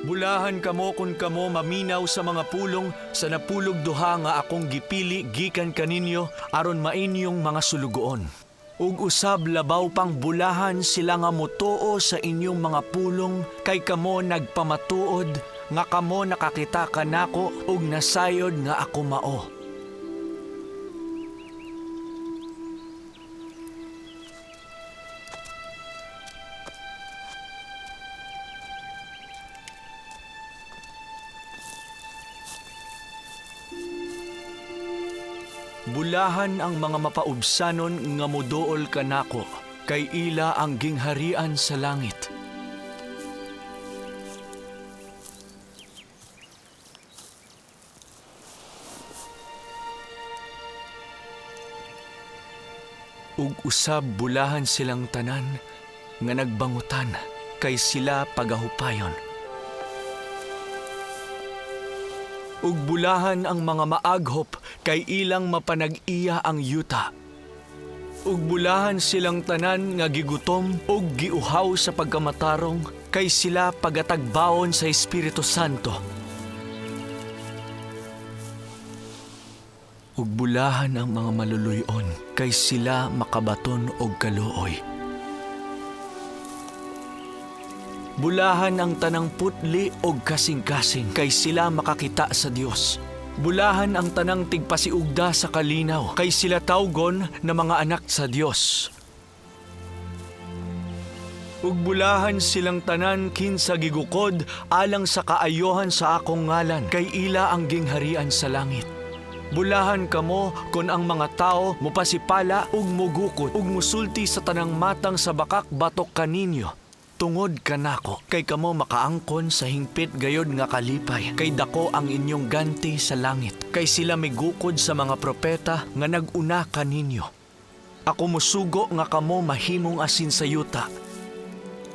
Bulahan kamo kun kamo maminaw sa mga pulong sa napulog duha nga akong gipili gikan kaninyo aron mainyong mga sulugoon. Ug usab labaw pang bulahan sila nga motuo sa inyong mga pulong kay kamo nagpamatuod nga kamo nakakita kanako ug nasayod nga ako mao. Bulahan ang mga mapaubsanon nga moduol kanako, kay ila ang gingharian sa langit. Ug usab bulahan silang tanan nga nagbangutan, kay sila pagahupayon. Ug bulahan ang mga maaghop kay ilang mapanag-iya ang yuta. Ug bulahan silang tanan nga gigutom ug giuhaw sa pagkamatarong kay sila pagatagbaon sa Espiritu Santo. Ug bulahan ang mga maluluyon kay sila makabaton og kaluoy. Bulahan ang tanang putli og kasing-kasing kay sila makakita sa Dios. Bulahan ang tanang tigpasiugda sa kalinaw kay sila tawgon na mga anak sa Dios. Ug bulahan silang tanan kinsa gigukod alang sa kaayohan sa akong ngalan kay ila ang gingharian sa langit. Bulahan kamo kon ang mga tao mopasipala ug mogukod ug musulti sa tanang matang sa bakak batok kaninyo. Tungod kanako, kay kamo makaangkon sa hingpit gayod nga kalipay, kay dako ang inyong ganti sa langit, kay sila migukod sa mga propeta nga nag-una kaninyo. Ako musugo nga kamo mahimong asin sa yuta.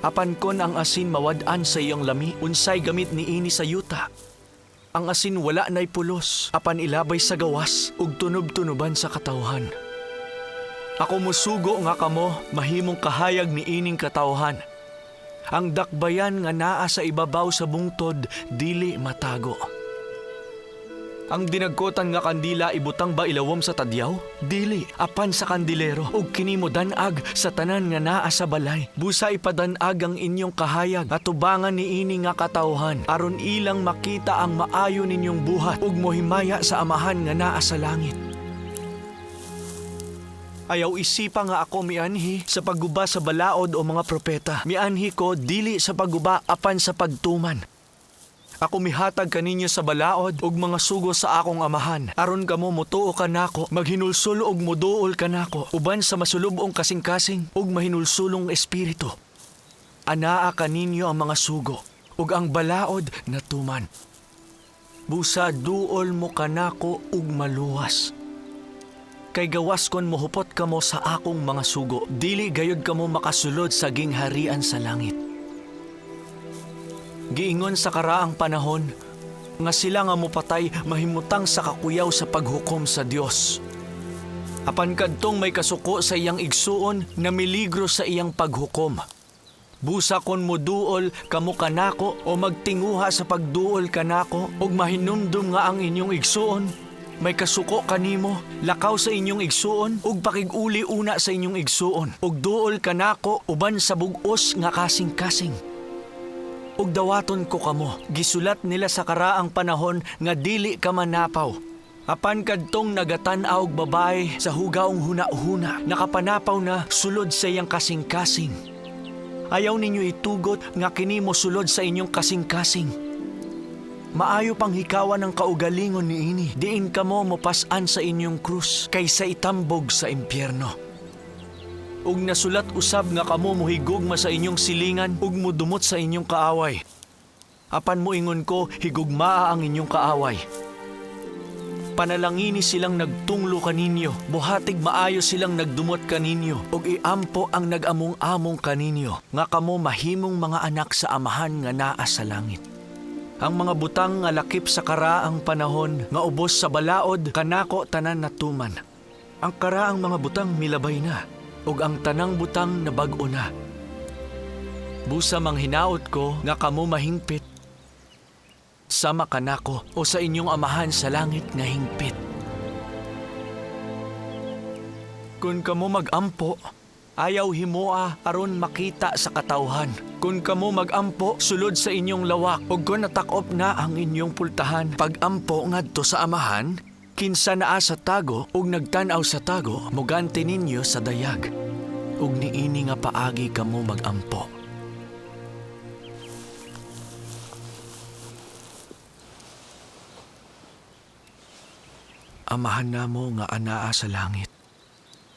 Apan kon ang asin mawad-an sa iyong lami, unsay gamit niini sa yuta? Ang asin wala na'y pulos, apan ilabay sa gawas, ug tunob-tunuban sa katawhan. Ako musugo nga kamo mahimong kahayag niining katawhan. Ang dakbayan nga naa sa ibabaw sa bungtod, dili matago. Ang dinagkotan nga kandila ibutang ba ilawom sa tadyaw? Dili, apan sa kandilero. Ug kini mo danag sa tanan nga naa sa balay. Busa ipadanag ang inyong kahayag at tubangan niini nga katawhan, aron ilang makita ang maayo ninyong buhat ug mohimaya sa amahan nga naa sa langit. Ayaw isipa nga ako mianhi sa pagguba sa balaod o mga propeta. Mianhi ko dili sa pagguba apan sa pagtuman. Ako mihatag kaninyo sa balaod ug mga sugo sa akong amahan. Aron kamo mutuo kanako, maghinulsul og muduol kanako, uban sa masulubong kasing-kasing ug mahinulsulong espiritu. Anaa kaninyo ang mga sugo ug ang balaod na tuman. Busa duol mo kanako ug maluwas. Kay gawas kon mohupot kamo sa akong mga sugo, dili gayud kamo makasulod sa gingharian sa langit. Giingon sa karaang panahon, nga sila nga mopatay mahimutang sa kakuyaw sa paghukom sa Dios. Apan kadtong may kasuko sa iyang igsuon na miligro sa iyang paghukom. Busa kon moduol kamo kanako o magtinguha sa pagduol kanako ug mahinumdum nga ang inyong igsuon, may kasuko kanimo, lakaw sa inyong igsuon, ug pakig-uli una sa inyong igsuon, ug duol kanako uban sa bug-os nga kasing-kasing. Ug dawaton ko kamo, gisulat nila sa karaang panahon nga dili ka manapaw. Apan kadtong nagatan-aw og babae sa hugaong huna-huna, nakapanapaw na sulod sa iyang kasing-kasing. Ayaw ninyo itugot nga kini mo sulod sa inyong kasing-kasing. Maayo pang hikawan ng kaugalingon niini, diin kamo mopas-an sa inyong krus, kaysa itambog sa impyerno. Ug nasulat usab nga kamo mohigugma sa inyong silingan ug mudumot sa inyong kaaway. Apan moingon ko, higugmaa ang inyong kaaway. Panalangini silang nagtunglo kaninyo, buhatig maayo silang nagdumot kaninyo, ug iampo ang nagamong-among kaninyo, nga kamo mahimong mga anak sa amahan nga naa sa langit. Ang mga butang nga lakip sa karaang panahon nga ubos sa balaod kanako tanan natuman. Ang karaang mga butang milabay na ug ang tanang butang na bag-o na. Busa manghinaot ko nga kamo mahingpit sama kanako o sa inyong amahan sa langit nga hingpit. Kun kamo magampo, ayaw himoa aron makita sa katawhan. Kun kamo magampo, sulod sa inyong lawak. Ug kun natakop na ang inyong pultahan, pag-ampo ngadto sa amahan, kinsa naa sa tago ug nagtan-aw sa tago, mugante ninyo sa dayag. Ug niini nga paagi kamo magampo. Amahan namo nga anaa sa langit.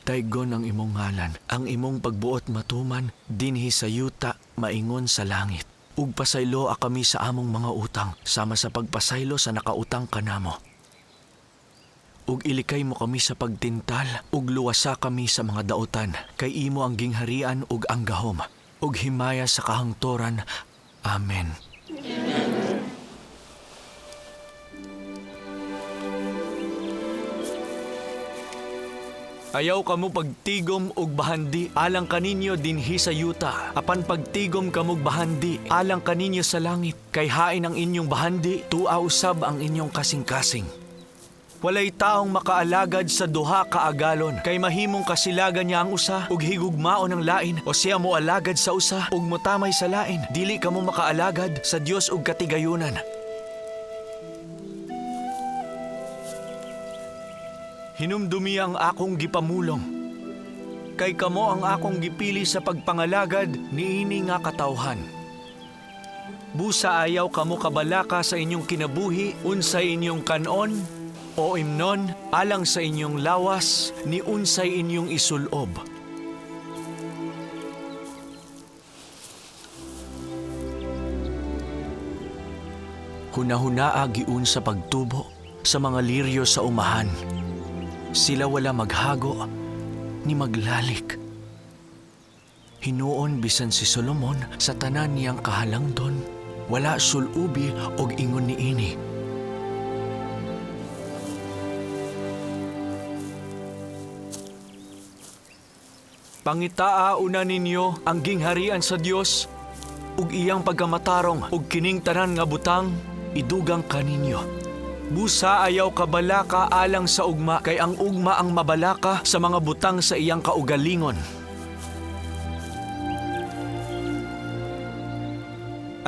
Daygon ang imong ngalan, ang imong pagbuot matuman, dinhi sa yuta, maingon sa langit. Ug pasaylo kami sa among mga utang, sama sa pagpasaylo sa nakautang kanamo. Ug ilikay mo kami sa pagtintal, ug luwasa kami sa mga dautan, kay imo ang gingharian ug ang gahom, ug himaya sa kahangturan. Amen. Ayaw kamo pagtigom og bahandi alang kaninyo dinhi sa yuta. Apan pagtigom kamog bahandi alang kaninyo sa langit. Kay hain ang inyong bahandi, tua usab ang inyong kasing-kasing. Walay taong makaalagad sa duha ka agalon. Kay mahimong kasilagan niya ang usa ug higugmaon ang lain, o siya mo alagad sa usa ug motamay sa lain. Dili kamo makaalagad sa Dios ug katigayunan. Hinumdumi ang akong gipamulong. Kay kamo ang akong gipili sa pagpangalagad niini nga katawhan. Busa ayaw kamo kabalaka sa inyong kinabuhi, unsay inyong kanon o imnon, alang sa inyong lawas, ni unsay inyong isulob. Hunahunaa giun sa pagtubo sa mga liryo sa umahan. Sila wala maghago ni maglalik. Hinuon bisan si Solomon sa tanan niyang kahalangdon, wala sulubi og ingon niini. Pangitaa una ninyo ang gingharian sa Dios ug iyang pagkamatarong ug kining tanan nga butang idugang kaninyo. Busa ayaw kabalaka alang sa ugma, kay ang ugma ang mabalaka sa mga butang sa iyang kaugalingon.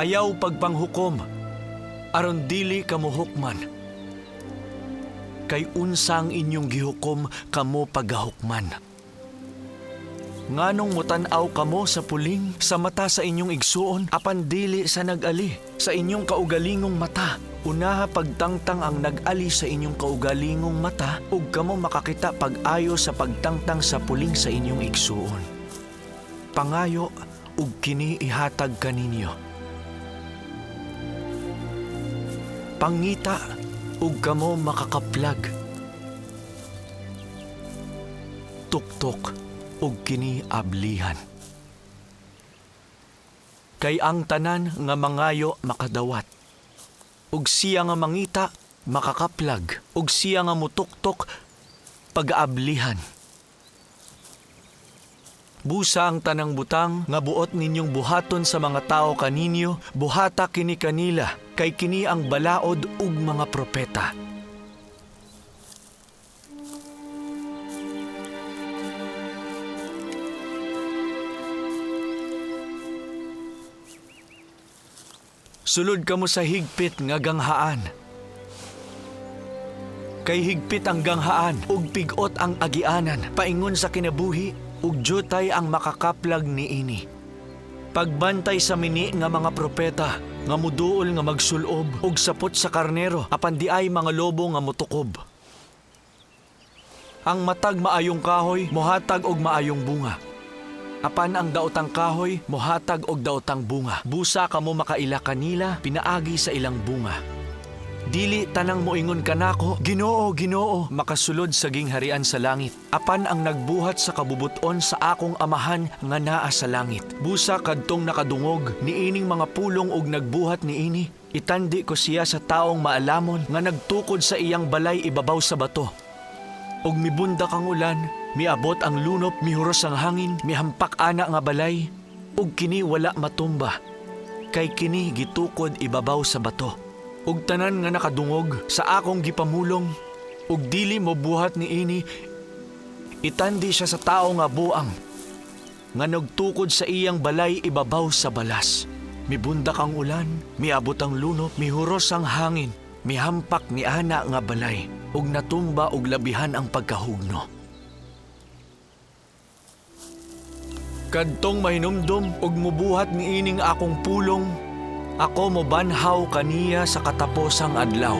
Ayaw pagpanghukom, aron dili kamo hukman. Kay unsang inyong gihukom kamo pagahukman. Nganong mutan-aw kamo sa puling sa mata sa inyong igsuon, apan dili sa nag-ali sa inyong kaugalingong mata. Unaha pagtangtang ang nag-ali sa inyong kaugalingong mata, ug kamo makakita pag-ayo sa pagtangtang sa puling sa inyong igsuon. Pangayo ug kini ihatag kaninyo. Pangita ug kamo makakaplag. Tuktok ug kini ablihan. Kay ang tanan nga mangayo makadawat. Ug siya nga mangita, makakaplag. Ug siya nga mutuktok, pag-aablihan. Busa ang tanang butang, nga buot ninyong buhaton sa mga tao kaninyo, buhata kini kanila, kay kini ang balaod ug mga propeta. Sulod kamo sa higpit nga ganghaan. Kay higpit ang ganghaan, ug pigot ang agianan, paingon sa kinabuhi, ug jutay ang makakaplag niini. Pagbantay sa mini nga mga propeta, nga muduol nga magsulob, ug sapot sa karnero, apan di ay mga lobo nga mutukob. Ang matag maayong kahoy, mohatag og maayong bunga. Apan ang daotang kahoy, mohatag og daotang bunga. Busa kamo makaila kanila, pinaagi sa ilang bunga. Dili tanang moingon kanako, Ginoo, Ginoo, makasulod sa gingharian sa langit. Apan ang nagbuhat sa kabubuton sa akong amahan nga naa sa langit. Busa kadtong nakadungog, niining mga pulong og nagbuhat niini. Itandi ko siya sa taong maalamon nga nagtukod sa iyang balay ibabaw sa bato. Og mibunda kang ulan, miabot ang lunop, mihuros ang hangin, mihampak ana nga balay, ug kini wala matumba, kay kini gitukod ibabaw sa bato. ug tanan nga nakadungog sa akong gipamulong, ug dili mo buhat ni ini, itandi siya sa tao nga buang, nga nagtukod sa iyang balay ibabaw sa balas. Mibundak ang ulan, miabot ang luno, mihuros ang hangin, mihampak ni ana nga balay, ug natumba og labihan ang pagkahugno. Kadtong mahinumdum ug mubuhat ni ining akong pulong, ako mobanhaw kaniya sa katapusang adlaw.